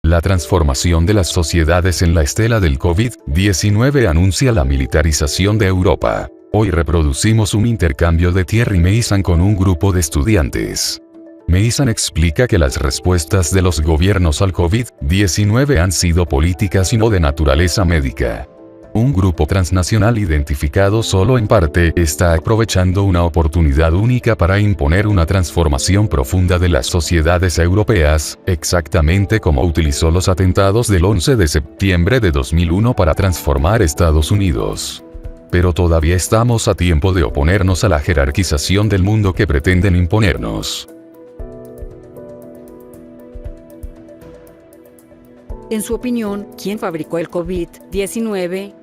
La transformación de las sociedades en la estela del COVID-19 anuncia la militarización de Europa. Hoy reproducimos un intercambio de Thierry Meyssan con un grupo de estudiantes. Meyssan explica que las respuestas de los gobiernos al COVID-19 han sido políticas y no de naturaleza médica. Un grupo transnacional identificado solo en parte está aprovechando una oportunidad única para imponer una transformación profunda de las sociedades europeas, exactamente como utilizó los atentados del 11 de septiembre de 2001 para transformar Estados Unidos. Pero todavía estamos a tiempo de oponernos a la jerarquización del mundo que pretenden imponernos. En su opinión, ¿quién fabricó el COVID-19?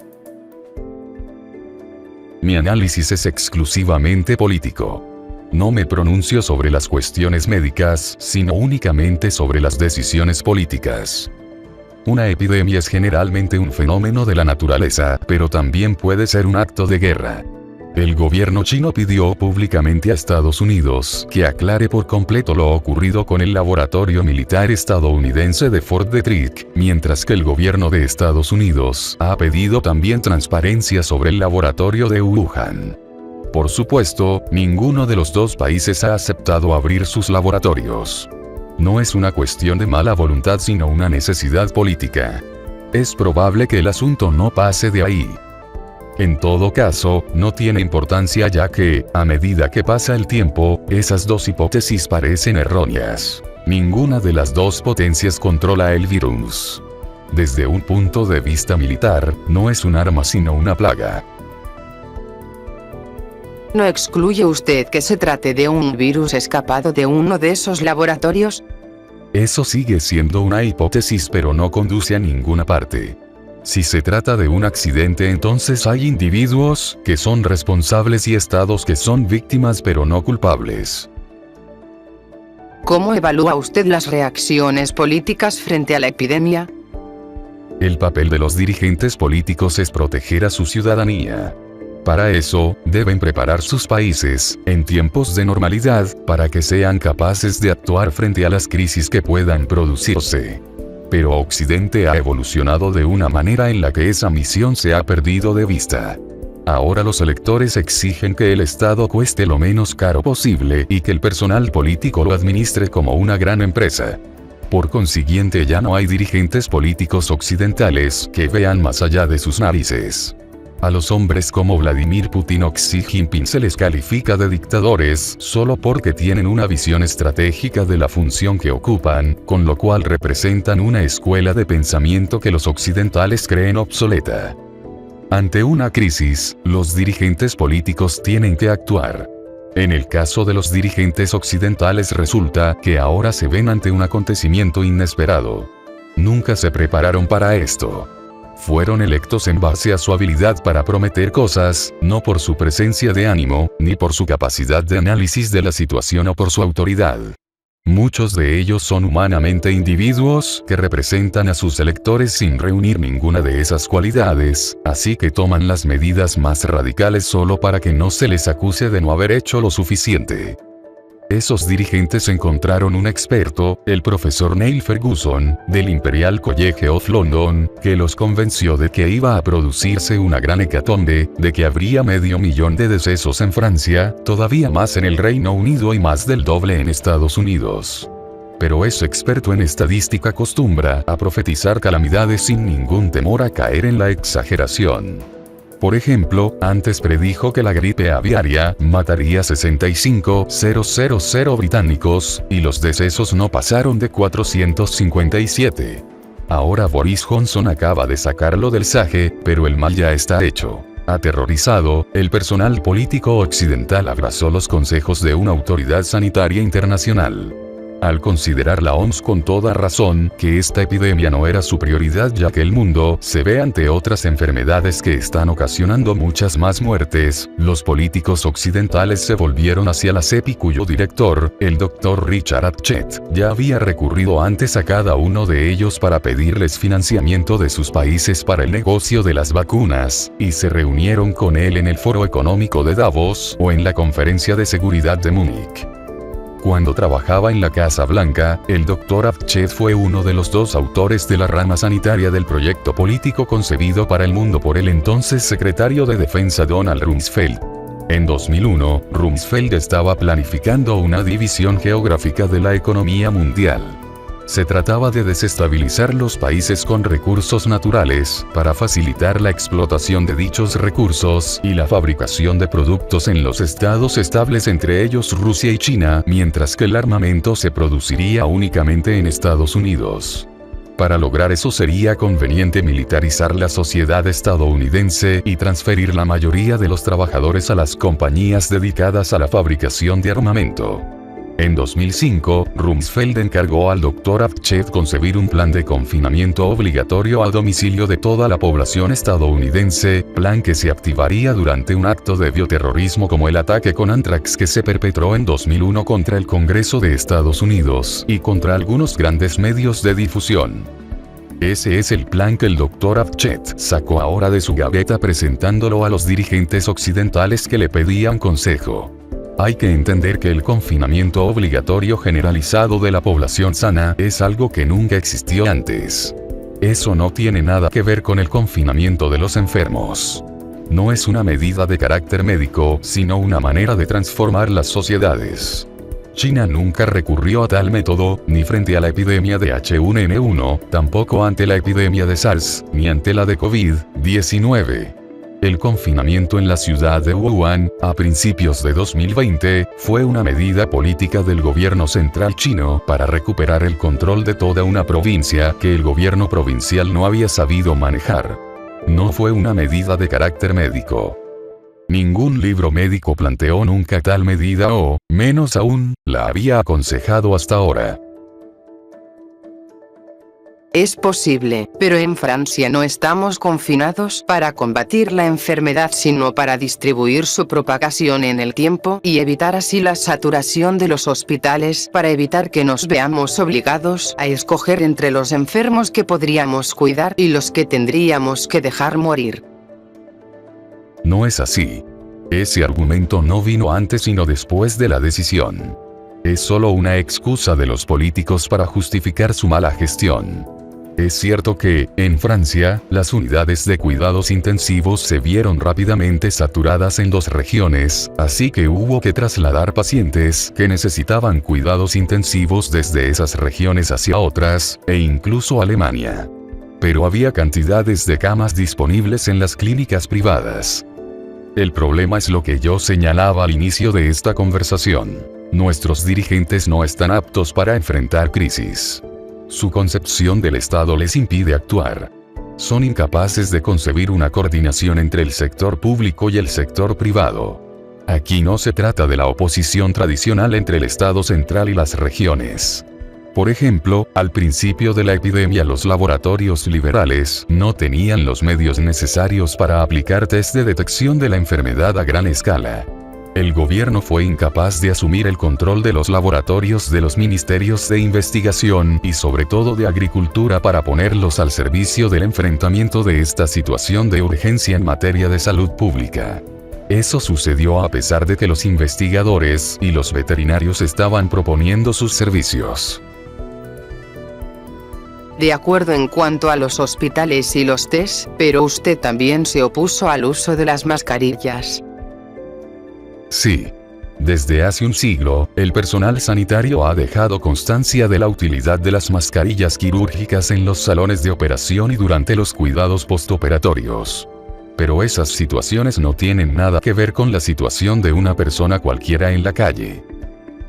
Mi análisis es exclusivamente político. No me pronuncio sobre las cuestiones médicas, sino únicamente sobre las decisiones políticas. Una epidemia es generalmente un fenómeno de la naturaleza, pero también puede ser un acto de guerra. El gobierno chino pidió públicamente a Estados Unidos que aclare por completo lo ocurrido con el laboratorio militar estadounidense de Fort Detrick, mientras que el gobierno de Estados Unidos ha pedido también transparencia sobre el laboratorio de Wuhan. Por supuesto, ninguno de los dos países ha aceptado abrir sus laboratorios. No es una cuestión de mala voluntad sino una necesidad política. Es probable que el asunto no pase de ahí. En todo caso, no tiene importancia ya que, a medida que pasa el tiempo, esas dos hipótesis parecen erróneas. Ninguna de las dos potencias controla el virus. Desde un punto de vista militar, no es un arma sino una plaga. ¿No excluye usted que se trate de un virus escapado de uno de esos laboratorios? Eso sigue siendo una hipótesis pero no conduce a ninguna parte. Si se trata de un accidente entonces hay individuos que son responsables y estados que son víctimas pero no culpables. ¿Cómo evalúa usted las reacciones políticas frente a la epidemia? El papel de los dirigentes políticos es proteger a su ciudadanía. Para eso, deben preparar sus países, en tiempos de normalidad, para que sean capaces de actuar frente a las crisis que puedan producirse. Pero Occidente ha evolucionado de una manera en la que esa misión se ha perdido de vista. Ahora los electores exigen que el Estado cueste lo menos caro posible y que el personal político lo administre como una gran empresa. Por consiguiente ya no hay dirigentes políticos occidentales que vean más allá de sus narices. A los hombres como Vladimir Putin o Xi Jinping se les califica de dictadores solo porque tienen una visión estratégica de la función que ocupan, con lo cual representan una escuela de pensamiento que los occidentales creen obsoleta. Ante una crisis, los dirigentes políticos tienen que actuar. En el caso de los dirigentes occidentales resulta que ahora se ven ante un acontecimiento inesperado. Nunca se prepararon para esto. Fueron electos en base a su habilidad para prometer cosas, no por su presencia de ánimo, ni por su capacidad de análisis de la situación o por su autoridad. Muchos de ellos son humanamente individuos que representan a sus electores sin reunir ninguna de esas cualidades, así que toman las medidas más radicales solo para que no se les acuse de no haber hecho lo suficiente. Esos dirigentes encontraron un experto, el profesor Neil Ferguson, del Imperial College of London, que los convenció de que iba a producirse una gran hecatombe, de que habría 500.000 de decesos en Francia, todavía más en el Reino Unido y más del doble en Estados Unidos. Pero ese experto en estadística acostumbra a profetizar calamidades sin ningún temor a caer en la exageración. Por ejemplo, antes predijo que la gripe aviaria mataría 65.000 británicos, y los decesos no pasaron de 457. Ahora Boris Johnson acaba de sacarlo del saje, pero el mal ya está hecho. Aterrorizado, el personal político occidental abrazó los consejos de una autoridad sanitaria internacional. Al considerar la OMS con toda razón que esta epidemia no era su prioridad ya que el mundo se ve ante otras enfermedades que están ocasionando muchas más muertes, los políticos occidentales se volvieron hacia la CEPI cuyo director, el Dr. Richard Atchet, ya había recurrido antes a cada uno de ellos para pedirles financiamiento de sus países para el negocio de las vacunas, y se reunieron con él en el Foro Económico de Davos o en la Conferencia de Seguridad de Múnich. Cuando trabajaba en la Casa Blanca, el Dr. Avched fue uno de los 2 autores de la rama sanitaria del proyecto político concebido para el mundo por el entonces secretario de Defensa Donald Rumsfeld. En 2001, Rumsfeld estaba planificando una división geográfica de la economía mundial. Se trataba de desestabilizar los países con recursos naturales, para facilitar la explotación de dichos recursos y la fabricación de productos en los estados estables, entre ellos Rusia y China, mientras que el armamento se produciría únicamente en Estados Unidos. Para lograr eso sería conveniente militarizar la sociedad estadounidense y transferir la mayoría de los trabajadores a las compañías dedicadas a la fabricación de armamento. En 2005, Rumsfeld encargó al Dr. Avched concebir un plan de confinamiento obligatorio a domicilio de toda la población estadounidense, plan que se activaría durante un acto de bioterrorismo como el ataque con anthrax que se perpetró en 2001 contra el Congreso de Estados Unidos y contra algunos grandes medios de difusión. Ese es el plan que el Dr. Avched sacó ahora de su gaveta presentándolo a los dirigentes occidentales que le pedían consejo. Hay que entender que el confinamiento obligatorio generalizado de la población sana es algo que nunca existió antes. Eso no tiene nada que ver con el confinamiento de los enfermos. No es una medida de carácter médico, sino una manera de transformar las sociedades. China nunca recurrió a tal método, ni frente a la epidemia de H1N1, tampoco ante la epidemia de SARS, ni ante la de COVID-19. El confinamiento en la ciudad de Wuhan, a principios de 2020, fue una medida política del gobierno central chino para recuperar el control de toda una provincia que el gobierno provincial no había sabido manejar. No fue una medida de carácter médico. Ningún libro médico planteó nunca tal medida o, menos aún, la había aconsejado hasta ahora. Es posible, pero en Francia no estamos confinados para combatir la enfermedad sino para distribuir su propagación en el tiempo y evitar así la saturación de los hospitales, para evitar que nos veamos obligados a escoger entre los enfermos que podríamos cuidar y los que tendríamos que dejar morir. No es así. Ese argumento no vino antes sino después de la decisión. Es solo una excusa de los políticos para justificar su mala gestión. Es cierto que, en Francia, las unidades de cuidados intensivos se vieron rápidamente saturadas en 2 regiones, así que hubo que trasladar pacientes que necesitaban cuidados intensivos desde esas regiones hacia otras, e incluso Alemania. Pero había cantidades de camas disponibles en las clínicas privadas. El problema es lo que yo señalaba al inicio de esta conversación. Nuestros dirigentes no están aptos para enfrentar crisis. Su concepción del Estado les impide actuar. Son incapaces de concebir una coordinación entre el sector público y el sector privado. Aquí no se trata de la oposición tradicional entre el Estado central y las regiones. Por ejemplo, al principio de la epidemia los laboratorios liberales no tenían los medios necesarios para aplicar test de detección de la enfermedad a gran escala. El gobierno fue incapaz de asumir el control de los laboratorios de los ministerios de investigación y sobre todo de agricultura para ponerlos al servicio del enfrentamiento de esta situación de urgencia en materia de salud pública. Eso sucedió a pesar de que los investigadores y los veterinarios estaban proponiendo sus servicios. De acuerdo en cuanto a los hospitales y los test, pero usted también se opuso al uso de las mascarillas. Sí. Desde hace un siglo, el personal sanitario ha dejado constancia de la utilidad de las mascarillas quirúrgicas en los salones de operación y durante los cuidados postoperatorios. Pero esas situaciones no tienen nada que ver con la situación de una persona cualquiera en la calle.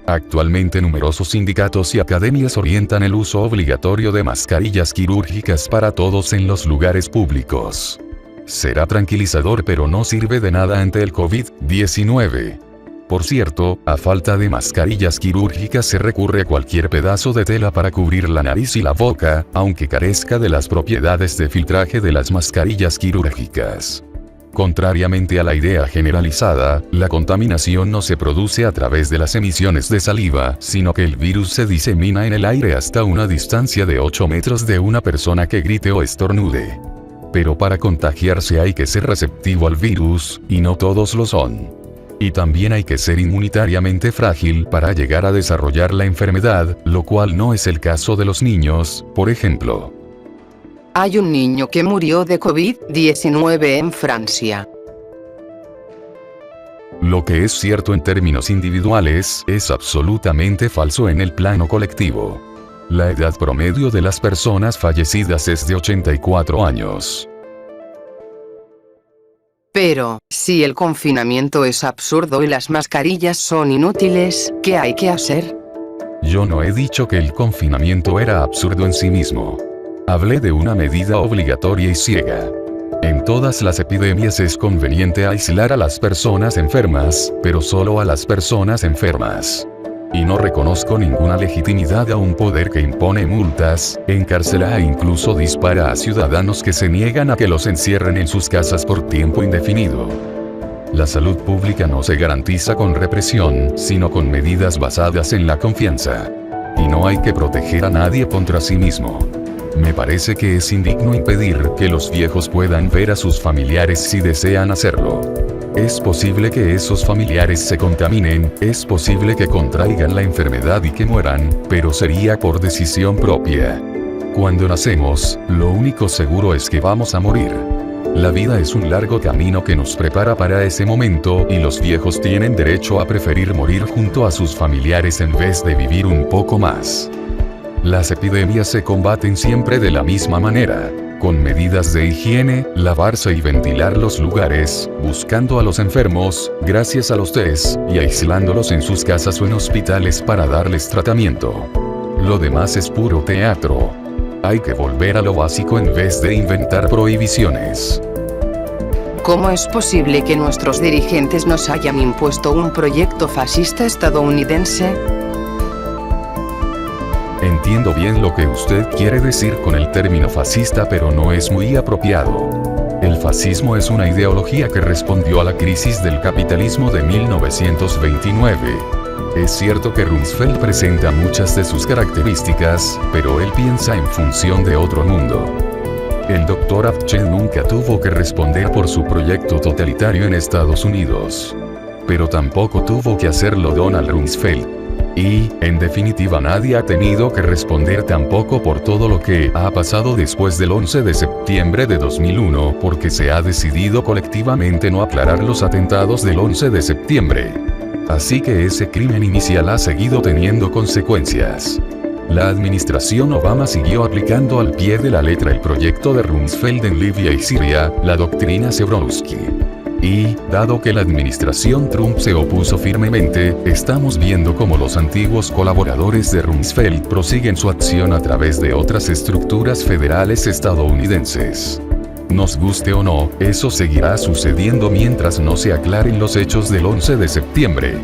Actualmente numerosos sindicatos y academias orientan el uso obligatorio de mascarillas quirúrgicas para todos en los lugares públicos. Será tranquilizador pero no sirve de nada ante el COVID-19. Por cierto, a falta de mascarillas quirúrgicas se recurre a cualquier pedazo de tela para cubrir la nariz y la boca, aunque carezca de las propiedades de filtraje de las mascarillas quirúrgicas. Contrariamente a la idea generalizada, la contaminación no se produce a través de las emisiones de saliva, sino que el virus se disemina en el aire hasta una distancia de 8 metros de una persona que grite o estornude. Pero para contagiarse hay que ser receptivo al virus, y no todos lo son. Y también hay que ser inmunitariamente frágil para llegar a desarrollar la enfermedad, lo cual no es el caso de los niños, por ejemplo. Hay un niño que murió de COVID-19 en Francia. Lo que es cierto en términos individuales es absolutamente falso en el plano colectivo. La edad promedio de las personas fallecidas es de 84 años. Pero, si el confinamiento es absurdo y las mascarillas son inútiles, ¿qué hay que hacer? Yo no he dicho que el confinamiento era absurdo en sí mismo. Hablé de una medida obligatoria y ciega. En todas las epidemias es conveniente aislar a las personas enfermas, pero solo a las personas enfermas. Y no reconozco ninguna legitimidad a un poder que impone multas, encarcela e incluso dispara a ciudadanos que se niegan a que los encierren en sus casas por tiempo indefinido. La salud pública no se garantiza con represión, sino con medidas basadas en la confianza. Y no hay que proteger a nadie contra sí mismo. Me parece que es indigno impedir que los viejos puedan ver a sus familiares si desean hacerlo. Es posible que esos familiares se contaminen, es posible que contraigan la enfermedad y que mueran, pero sería por decisión propia. Cuando nacemos, lo único seguro es que vamos a morir. La vida es un largo camino que nos prepara para ese momento y los viejos tienen derecho a preferir morir junto a sus familiares en vez de vivir un poco más. Las epidemias se combaten siempre de la misma manera, con medidas de higiene, lavarse y ventilar los lugares, buscando a los enfermos, gracias a los test, y aislándolos en sus casas o en hospitales para darles tratamiento. Lo demás es puro teatro. Hay que volver a lo básico en vez de inventar prohibiciones. ¿Cómo es posible que nuestros dirigentes nos hayan impuesto un proyecto fascista estadounidense? Entiendo bien lo que usted quiere decir con el término fascista, pero no es muy apropiado. El fascismo es una ideología que respondió a la crisis del capitalismo de 1929. Es cierto que Rumsfeld presenta muchas de sus características, pero él piensa en función de otro mundo. El Dr. Abchen nunca tuvo que responder por su proyecto totalitario en Estados Unidos. Pero tampoco tuvo que hacerlo Donald Rumsfeld. Y, en definitiva, nadie ha tenido que responder tampoco por todo lo que ha pasado después del 11 de septiembre de 2001, porque se ha decidido colectivamente no aclarar los atentados del 11 de septiembre. Así que ese crimen inicial ha seguido teniendo consecuencias. La administración Obama siguió aplicando al pie de la letra el proyecto de Rumsfeld en Libia y Siria, la doctrina Zebrowski. Y, dado que la administración Trump se opuso firmemente, estamos viendo cómo los antiguos colaboradores de Rumsfeld prosiguen su acción a través de otras estructuras federales estadounidenses. Nos guste o no, eso seguirá sucediendo mientras no se aclaren los hechos del 11 de septiembre.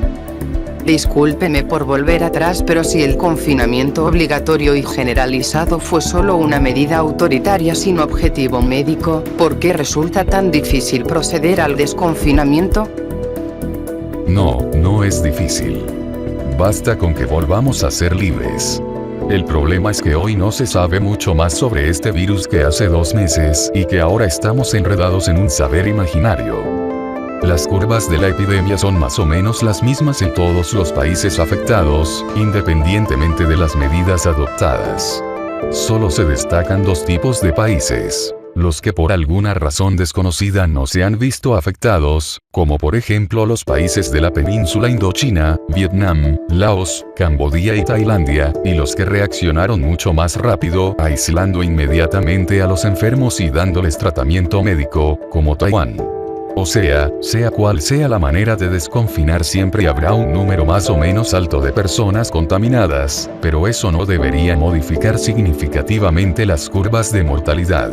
Discúlpeme por volver atrás, pero si el confinamiento obligatorio y generalizado fue solo una medida autoritaria sin objetivo médico, ¿por qué resulta tan difícil proceder al desconfinamiento? No es difícil. Basta con que volvamos a ser libres. El problema es que hoy no se sabe mucho más sobre este virus que hace 2 meses y que ahora estamos enredados en un saber imaginario. Las curvas de la epidemia son más o menos las mismas en todos los países afectados, independientemente de las medidas adoptadas. Solo se destacan 2 tipos de países: los que por alguna razón desconocida no se han visto afectados, como por ejemplo los países de la península Indochina, Vietnam, Laos, Camboya y Tailandia, y los que reaccionaron mucho más rápido, aislando inmediatamente a los enfermos y dándoles tratamiento médico, como Taiwán. O sea cual sea la manera de desconfinar, siempre habrá un número más o menos alto de personas contaminadas, pero eso no debería modificar significativamente las curvas de mortalidad.